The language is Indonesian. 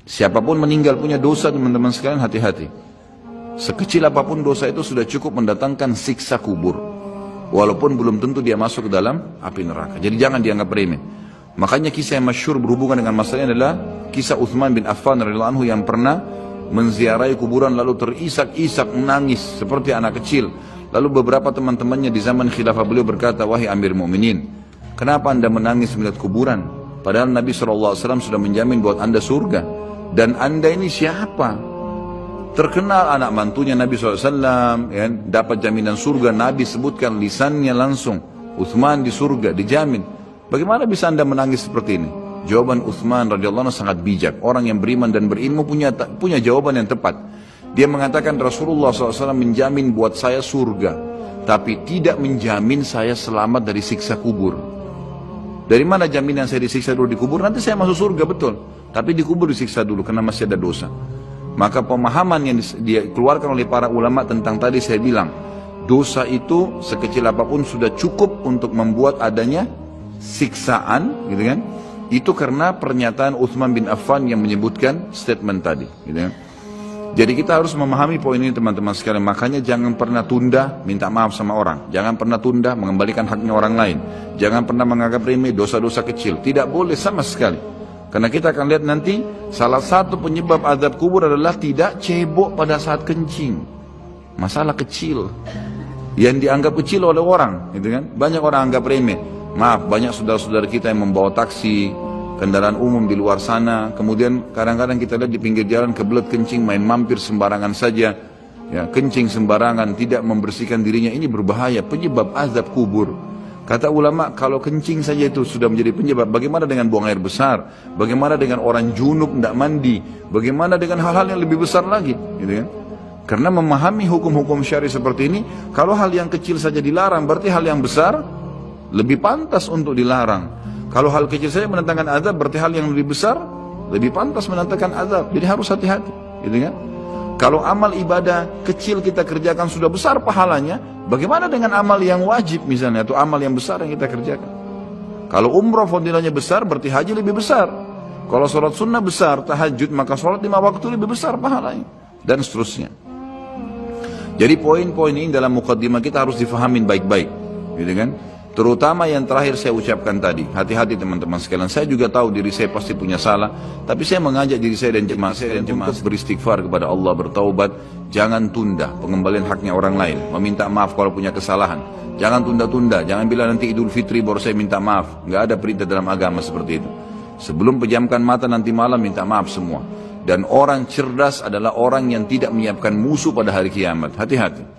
Siapapun meninggal punya dosa, teman-teman sekalian, hati-hati. Sekecil apapun dosa itu sudah cukup mendatangkan siksa kubur. Walaupun belum tentu dia masuk ke dalam api neraka. Jadi jangan dianggap remeh. Makanya kisah yang masyhur berhubungan dengan masalah ini adalah kisah Uthman bin Affan radhiyallahu anhu yang pernah menziarahi kuburan lalu terisak-isak menangis seperti anak kecil. Lalu beberapa teman-temannya di zaman khilafah beliau berkata, "Wahai Amir Mu'minin, kenapa anda menangis melihat kuburan? Padahal Nabi SAW sudah menjamin buat anda surga. Dan anda ini siapa? Terkenal anak mantunya Nabi SAW, ya, dapat jaminan surga. Nabi sebutkan lisannya langsung, Uthman di surga, dijamin. Bagaimana bisa anda menangis seperti ini?" Jawaban Uthman radhiyallahu anhu sangat bijak. Orang yang beriman dan berilmu punya jawaban yang tepat. Dia mengatakan, Rasulullah SAW menjamin buat saya surga, tapi tidak menjamin saya selamat dari siksa kubur. Dari mana jaminan saya disiksa dulu di kubur? Nanti saya masuk surga, betul. Tapi di kubur disiksa dulu karena masih ada dosa. Maka pemahaman yang dikeluarkan oleh para ulama tentang tadi saya bilang, dosa itu sekecil apapun sudah cukup untuk membuat adanya siksaan, gitu kan? Itu karena pernyataan Uthman bin Affan yang menyebutkan statement tadi, gitu kan? Jadi kita harus memahami poin ini, teman-teman sekalian. Makanya jangan pernah tunda minta maaf sama orang. Jangan pernah tunda mengembalikan haknya orang lain. Jangan pernah menganggap remeh dosa-dosa kecil. Tidak boleh sama sekali. Karena kita akan lihat nanti salah satu penyebab azab kubur adalah tidak cebok pada saat kencing. Masalah kecil yang dianggap kecil oleh orang, gitu kan? Banyak orang anggap remeh. Maaf, banyak saudara-saudara kita yang membawa taksi, kendaraan umum di luar sana, kemudian kadang-kadang kita lihat di pinggir jalan kebelet kencing, main mampir sembarangan saja, ya, kencing sembarangan, tidak membersihkan dirinya. Ini berbahaya, penyebab azab kubur. Kata ulama, kalau kencing saja itu sudah menjadi penyebab, bagaimana dengan buang air besar? Bagaimana dengan orang junub tidak mandi? Bagaimana dengan hal-hal yang lebih besar lagi? Gitu kan? Karena memahami hukum-hukum syari seperti ini, kalau hal yang kecil saja dilarang, berarti hal yang besar lebih pantas untuk dilarang. Kalau hal kecil saja mendatangkan azab, berarti hal yang lebih besar lebih pantas mendatangkan azab. Jadi harus hati-hati, gitu kan? Kalau amal ibadah kecil kita kerjakan sudah besar pahalanya, bagaimana dengan amal yang wajib misalnya, atau amal yang besar yang kita kerjakan? Kalau umrah fadilahnya besar, berarti haji lebih besar. Kalau sholat sunnah besar, tahajud, maka sholat 5 waktu lebih besar pahalanya, dan seterusnya. Jadi poin-poin ini dalam mukaddimah kita harus difahamin baik-baik, gitu kan? Terutama yang terakhir saya ucapkan tadi, hati-hati teman-teman sekalian. Saya juga tahu diri saya pasti punya salah, tapi saya mengajak diri saya dan jemaah saya untuk beristighfar kepada Allah, bertaubat. Jangan tunda pengembalian haknya orang lain, meminta maaf kalau punya kesalahan. Jangan tunda-tunda, jangan bilang nanti Idul Fitri baru saya minta maaf. Nggak ada perintah dalam agama seperti itu. Sebelum pejamkan mata nanti malam minta maaf semua. Dan orang cerdas adalah orang yang tidak menyiapkan musuh pada hari kiamat. Hati-hati.